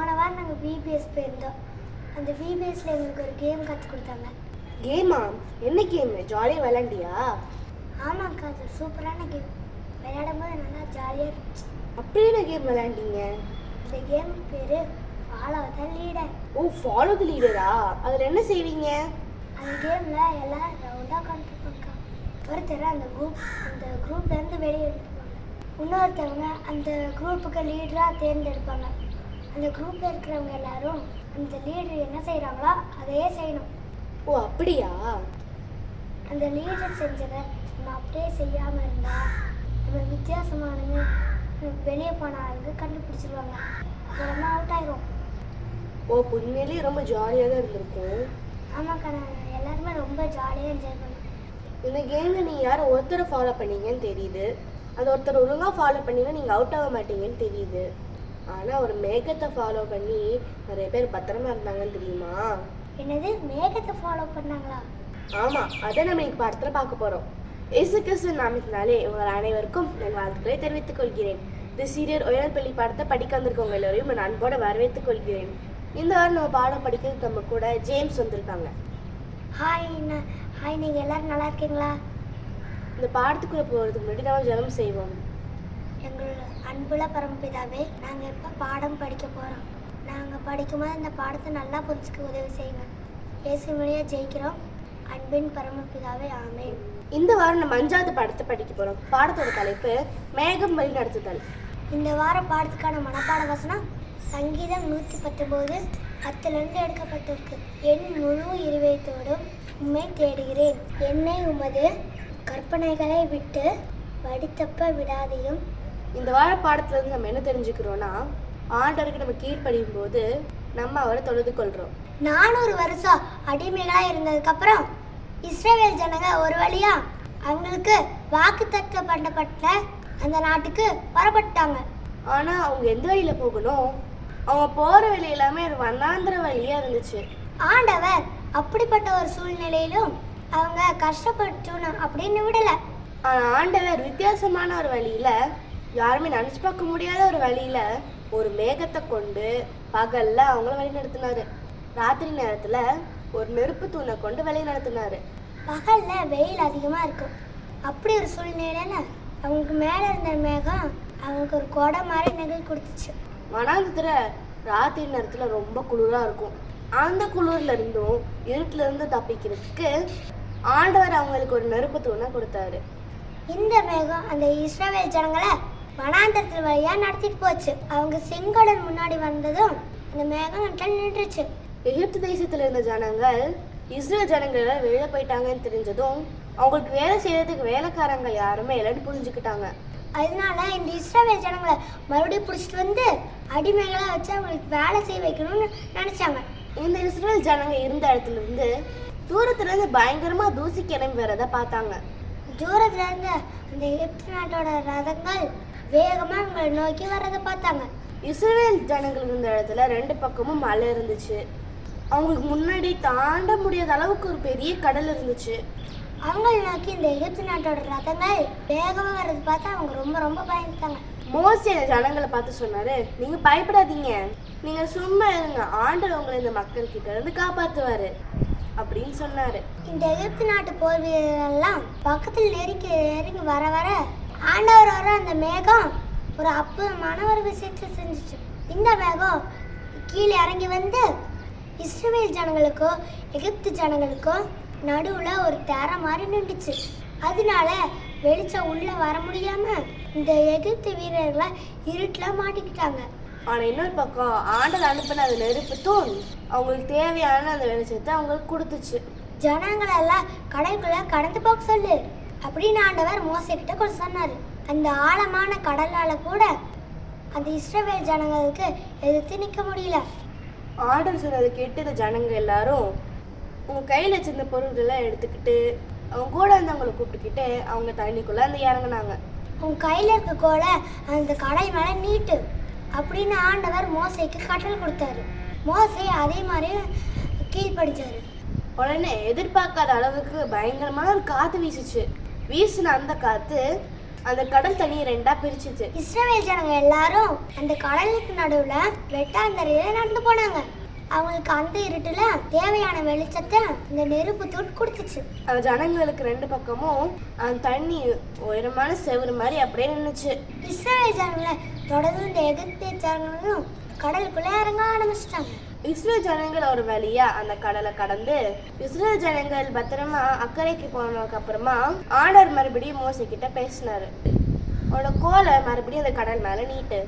போன வாரம் நாங்கள் விபிஎஸ் போயிருந்தோம். அந்த விபிஎஸ்ல எங்களுக்கு ஒரு கேம் கற்றுக் கொடுத்தாங்க. கேமா? என்ன கேம்? ஜாலியாக விளாண்டியா? ஆமாக்கா, அது சூப்பரான கேம். விளையாடும் போது நல்லா ஜாலியாக இருந்துச்சு. அப்படி என்ன கேம் விளையாண்டீங்க? இந்த கேம் பேர் ஃபாலோ த லீடர். ஓ, ஃபாலோ தி லீடரா? அதில் என்ன செய்வீங்க? அந்த கேமில் எல்லாம் ரவுண்டாக உட்காந்துருப்பாங்க. ஒருத்தர் அந்த குரூப்லேருந்து வெளியே எடுத்துப்பாங்க. இன்னொருத்தவங்க அந்த குரூப்புக்கு லீடராக தேர்ந்தெடுப்பாங்க. அந்த குரூப்பில் இருக்கிறவங்க எல்லாரும் அந்த லீடர் என்ன செய்கிறாங்களோ அதையே செய்யணும். ஓ, அப்படியா? அந்த லீடர் செஞ்சதை நம்ம அப்படியே செய்யாமல் இருந்தால் நம்ம வித்தியாசமானவங்க வெளியே போனாங்க கண்டுபிடிச்சிருவாங்க. அப்புறமா அவுட் ஆயிரும். ஓ, உண்மையிலேயே ரொம்ப ஜாலியாக தான் இருந்திருக்கும். ஆமாக்கா, நான் எல்லாருமே ரொம்ப ஜாலியாக என்ஜாய் பண்ணேன். இந்த கேமில் நீங்கள் யாரும் ஒருத்தரை ஃபாலோ பண்ணீங்கன்னு தெரியுது. அது ஒருத்தர் ஒழுங்காக ஃபாலோ பண்ணிங்கன்னா நீங்கள் அவுட் ஆக மாட்டீங்கன்னு தெரியுது. ஆனால் ஒரு மேகத்தை ஃபாலோ பண்ணி நிறைய பேர் பத்திரமா இருந்தாங்கன்னு தெரியுமா? என்னது, மேகத்தை ஃபாலோ பண்ணாங்களா? ஆமாம், அதை நம்ம இன்னைக்கு படத்தில் பார்க்க போகிறோம். இயேசு கிறிஸ்துவின் நாமத்தினாலே உங்கள் அனைவருக்கும் என் வாழ்த்துக்களை தெரிவித்துக் கொள்கிறேன். இந்த சீரியல் உயர்பள்ளி பாடத்தை படிக்க வந்திருக்கவங்க எல்லோரையும் நான் அன்போடு வரவேற்றுக் கொள்கிறேன். இந்த வாரம் நம்ம பாடம் படிக்கிறது நம்ம கூட ஜேம்ஸ் வந்திருக்காங்க. ஹாய் நீங்கள் எல்லாரும் நல்லா இருக்கீங்களா? இந்த பாடத்துக்குள்ளே போகிறதுக்கு முன்னாடி நம்ம ஜெபம் செய்வோம். எங்களோட அன்புள்ள பரமபிதாவே, நாங்கள் இப்போ பாடம் படிக்க போகிறோம். நாங்கள் படிக்கும்போது இந்த பாடத்தை நல்லா புரிஞ்சுக்க உதவி செய்யுங்க. இயேசு வழியாக ஜெயிக்கிறோம். அன்பின் பரமபிதாவே, ஆமென். இந்த வாரம் நம்ம 5வது பாடத்தை படிக்க போகிறோம். பாடத்தோட தலைப்பு மேகம் வழி நடத்துதல். இந்த வார பாடத்துக்கான மனப்பாட வசனம் சங்கீதம் 119 10லிருந்து எடுக்கப்பட்டிருக்கு. என் முழு இருதயத்தோடும் உம்மை தேடுகிறேன். என்னை உமது கற்பனைகளை விட்டு வடித்தப்ப விடாதையும். இந்த வார பாடத்துலேருந்து நம்ம என்ன தெரிஞ்சுக்கிறோன்னா, ஆண்டவருக்கு நம்ம கீழ்ப்படியும் போது நம்ம அவரை தொழுது கொள்கிறோம். 400 வருஷம் அடிமைகளாக இருந்ததுக்கப்புறம் இஸ்ரவேல் ஜனங்க ஒரு வழியா அவங்களுக்கு வாக்குத்தத்தம் பண்ணப்பட்ட அந்த நாட்டுக்கு வரப்பட்டாங்க. ஆனால் அவங்க எந்த வழியில் போகணும்? அவங்க போகிற வழி எல்லாமே ஒரு வண்ணாந்திர வழியாக இருந்துச்சு. ஆண்டவர் அப்படிப்பட்ட ஒரு சூழ்நிலையிலும் அவங்க கஷ்டப்பட்டணும் அப்படின்னு விடலை. ஆனால் ஆண்டவர் வித்தியாசமான ஒரு வழியில், யாருமே நினச்சி பார்க்க முடியாத ஒரு வழியில் ஒரு மேகத்தை கொண்டு பகலில் அவங்கள வழி நடத்தினாரு. ராத்திரி நேரத்தில் ஒரு நெருப்பு தூணை கொண்டு வழி நடத்தினாரு. பகலில் வெயில் அதிகமாக இருக்கும். அப்படி ஒரு சூழ்நிலையில அவங்களுக்கு மேலே இருந்த மேகம் அவங்களுக்கு ஒரு கொடை மாதிரி நிழல் கொடுத்துச்சு. வனாந்தரத்தில் ராத்திரி நேரத்தில் ரொம்ப குளிராக இருக்கும். அந்த குளிர்ல இருந்தும் இருட்டுல இருந்து தப்பிக்கிறதுக்கு ஆண்டவர் அவங்களுக்கு ஒரு நெருப்பு தூணை கொடுத்தாரு. இந்த மேகம் அந்த இஸ்ரவேல் ஜனங்களை வனாந்தரத்தில் வழியாக நடத்திட்டு போச்சு. அவங்க செங்கடல் முன்னாடி வந்ததும் அந்த மேகம் நட்டல் நின்றுச்சு. எகிப்து தேசத்தில் இருந்த ஜனங்கள் இஸ்ரேல் ஜனங்கள் வெளியே போயிட்டாங்கன்னு தெரிஞ்சதும் அவங்களுக்கு வேலை செய்யறதுக்கு வேலைக்காரங்க யாருமே இல்லைன்னு புரிஞ்சுக்கிட்டாங்க. அதனால இந்த இஸ்ரவேல் ஜனங்களை மறுபடியும் பிடிச்சிட்டு வந்து அடிமைகளாக வச்சு அவங்களுக்கு வேலை செய்ய வைக்கணும்னு நினைச்சாங்க. இந்த இஸ்ரேல் ஜனங்க இருந்த இடத்துல இருந்து தூரத்துல இருந்து பயங்கரமா தூசி கிளம்பி வரதை பார்த்தாங்க. தூரத்துல இருந்து அந்த எகிப்து நாட்டோட ரதங்கள் வேகமா அவங்களை நோக்கி வர்றதை பார்த்தாங்க. இஸ்ரேல் ஜனங்கள் இருந்த இடத்துல 2 பக்கமும் மலை இருந்துச்சு. அவங்களுக்கு முன்னாடி தாண்ட முடியாத அளவுக்கு ஒரு பெரிய கடல் இருந்துச்சு. அவங்களை நோக்கி இந்த எகிப்து நாட்டோட ரதங்கள் வேகமா வர்றது பார்த்து அவங்க ரொம்ப ரொம்ப பயந்துட்டாங்க. மோசே ஜனங்களை பார்த்து சொன்னாரு, நீங்க பயப்படாதீங்க, நீங்க சும்மா இருங்க, ஆண்டவர் உங்களை இந்த மக்கள் கிட்ட இருந்து காப்பாத்துவாரு அப்படின்னு சொன்னாரு. இந்த எகிப்து நாட்டு போர் வீரர்கள்லாம் பக்கத்தில் நெருங்கி வர வர ஆண்டவரோட அந்த மேகம் ஒரு அற்புதமான ஒரு விஷயத்தை செஞ்சிச்சு. இந்த மேகம் கீழே இறங்கி வந்து இஸ்ரவேல் ஜனங்களுக்கோ எகிப்து ஜனங்களுக்கோ நடுவில் ஒரு தேர மாதிரி நின்றுச்சு. அதனால வெளிச்சம் உள்ள வர முடியாம இந்த எகிப்து வீரர்களை இருட்டில் மாட்டிக்கிட்டாங்க. ஆனால் இன்னொரு பக்கம் ஆண்டவர் அனுப்பின அந்த நெருப்பு தூண் அவங்களுக்கு தேவையான அந்த வெளிச்சத்தை அவங்களுக்கு கொடுத்துச்சு. ஜனங்களெல்லாம் கடலுக்குள்ள கடந்து போக சொல்லு அப்படின்னு ஆண்டவர் மோசே கிட்ட கொஞ்சம் சொன்னாரு. அந்த ஆழமான கடலால கூட அந்த இஸ்ரவேல் ஜனங்களுக்கு எதிர்த்து நிற்க முடியல. ஆண்டவர் சொன்னதை கேட்டு இந்த ஜனங்க எல்லாரும் உங்க கையில் வச்சிருந்த பொருள்களை எடுத்துக்கிட்டு அவங்க கூட இருந்தவங்களை கூப்பிட்டுக்கிட்டு அவங்க தண்ணிக்குள்ள அந்த இறங்கினாங்க. உன் கையில் இருக்க கோலை அந்த கடல் மேலே நீட்டு அப்படின்னு ஆண்டவர் மோசைக்கு கட்டளை கொடுத்தாரு. மோசை அதே மாதிரி கீழ்படிச்சாரு. உடனே எதிர்பார்க்காத அளவுக்கு பயங்கரமான ஒரு காற்று வீசுச்சு. வீசின அந்த காற்று அந்த கடல் தண்ணியை ரெண்டா பிரிச்சுச்சு. இஸ்ரவேல் ஜனங்க எல்லாரும் அந்த கடலுக்கு நடுவுல வெட்டாந்தரையில நடந்து போனாங்க. அவங்களுக்கு அந்த இருட்டுல தேவையான வெளிச்சத்தை இந்த நெருப்பு தூட் கொடுத்துச்சு. அந்த ஜனங்களுக்கு ரெண்டு பக்கமும் அந்த தண்ணி உயரமான செவுரு மாதிரி அப்படியே நின்னுச்சு. இஸ்ரவேல் ஜனங்களை தொடர்ந்து இந்த எகிப்திய ஜனங்களும் கடலுக்குள்ள இறங்க ஆரம்பிச்சிட்டாங்க. இஸ்ரேல் ஜனங்கள் ஒரு வழியா அந்த கடலை கடந்து இஸ்ரேல் ஜனங்கள் பத்திரமா அக்கறைக்கு போனதுக்கு அப்புறமா ஆண்டவர் மறுபடியும் மோசே கிட்ட பேசினாரு. அவனோட கோலை மறுபடியும் அந்த கடல் மேல நீட்டு,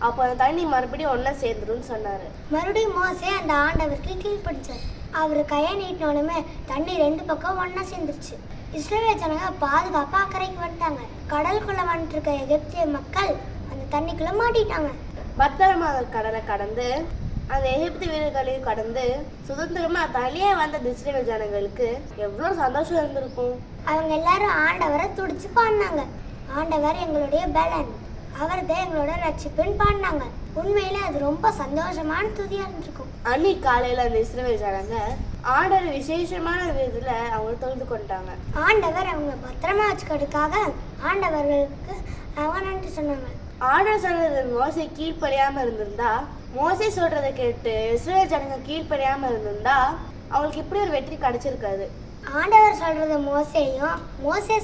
அப்போ அந்த தண்ணி மறுபடியும் ஒன்னா சேர்ந்துடும் சொன்னாரு. மறுபடியும் மோசே அந்த ஆண்டவருக்கு கீழ்ப்படிச்சார். அவரு கையை நீட்டினோடனே தண்ணி ரெண்டு பக்கம் ஒன்னா சேர்ந்துருச்சு. இஸ்ரவேல் ஜனங்க பாதுகாப்பா அக்கறைக்கு வந்துட்டாங்க. கடலுக்குள்ள வந்துட்டு இருக்க எகிப்திய மக்கள் அந்த தண்ணிக்குள்ள மாட்டிட்டாங்க. பத்திரமா அந்த கடலை கடந்து அந்த எகிப்து வீரர்களையும் கடந்து சுதந்திரமா தனியே வந்த இஸ்ரவேல் ஜனங்களுக்கு எவ்வளவு சந்தோஷம் இருந்திருக்கும். அவங்க எல்லாரும் ஆண்டவரை துடிச்சு பாடினாங்க. ஆண்டவர் எங்களுடைய பலன், அவர்தான் எங்களோட ரட்சிப்புன்னு பாடினாங்க. உண்மையில அது ரொம்ப சந்தோஷமான துதியா இருந்திருக்கும். அன்னைக்கு காலையில அந்த இஸ்ரவேல் ஜனங்க ஆண்டவர் விசேஷமான விதத்துல அவங்க தொழுது கொண்டாங்க. ஆண்டவர் அவங்க பத்திரமா வச்சுக்கிறதுக்காக ஆண்டவர்களுக்கு அவங்க நன்றி சொன்னாங்க. ஆண்டவர் சொன்னது மோசே கீழ்ப்படியாம இருந்திருந்தா, மோசே சொல்றதை கேட்டு இஸ்ரவேல் ஜனங்க கீழ்ப்படியாம இருந்திருந்தா அவங்களுக்கு இப்படி ஒரு வெற்றி கிடைச்சிருக்காது. ஆண்டவர் சொல்றத மோசே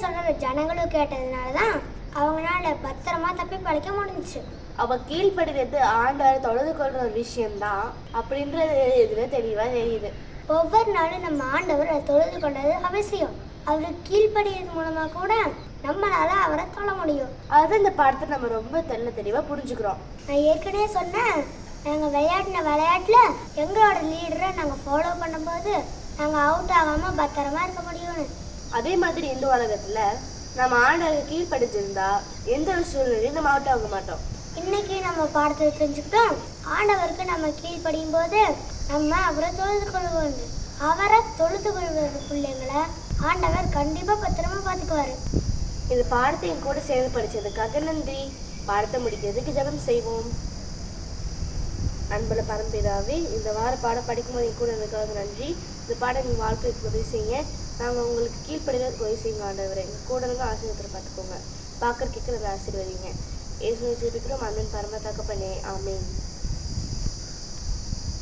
சொல்றத ஜனங்களும் கேட்டதுனாலதான் அவங்களால பத்திரமா தப்பி பழிக்க முடிஞ்சிச்சு. அவ கீழ்ப்படுறது ஆண்டவர் தொழுது கொள்ற ஒரு விஷயம்தான் அப்படின்றது இதுல தெளிவா தெரியுது. ஒவ்வொரு நாளும் நம்ம ஆண்டவரை தொழுது கொண்டது அவசியம். அவருக்கு கீழ்ப்படியது மூலமா கூட நம்மளால அவரை தொழ முடியும். அதுதான் இந்த பாடத்தை நம்ம ரொம்ப தெளிவா புரிஞ்சுக்கிறோம். நான் ஏற்கனவே சொன்னேன், நாங்கள் விளையாட்டுல எங்களோட லீடரை நாங்கள் ஃபாலோ பண்ணும்போது நாங்கள் அவுட் ஆகாமல் பத்திரமா இருக்க முடியும்னு. அதே மாதிரி இந்த உலகத்துல நம்ம ஆண்டவருக்கு கீழ்ப்படிச்சிருந்தா எந்த ஒரு சூழ்நிலையும் நம்ம அவுட் ஆக மாட்டோம். இன்னைக்கு நம்ம பாடத்தை தெரிஞ்சுக்கிட்டோம். ஆண்டவருக்கு நம்ம கீழ்ப்படியும் போது நம்ம அவரை தொழுது கொள்வோம். அவரை தொழுது கொள்வது பிள்ளைங்களை ஆண்டவர் கண்டிப்பா பத்திரமா பார்த்துக்குவாரு. இந்த பாடத்தை என் கூட சேர்ந்து படிச்சதுக்காக நன்றி. பாடத்தை முடிக்கிறதுக்கு ஜெபம் செய்வோம். அன்புள்ள பரம்பிதாவே, இந்த வார பாடம் படிக்கும்போது என் கூட இருந்ததுக்காக நன்றி. இந்த பாடம் எங்கள் வாழ்க்கைக்கு உதவி செய்யுங்க. நாங்கள் உங்களுக்கு கீழ்ப்படுகிறதுக்கு உதவி செய்யுங்க. ஆண்டவரை எங்கள் கூட இருந்து ஆசீர்வாதத்தை பார்த்துக்கோங்க. பார்க்கறதுக்கு ஆசீர்வதிங்க. இயேசுவை ஜெபிக்கிறோம். அண்ணன் பரம தகப்பனே, ஆமென்.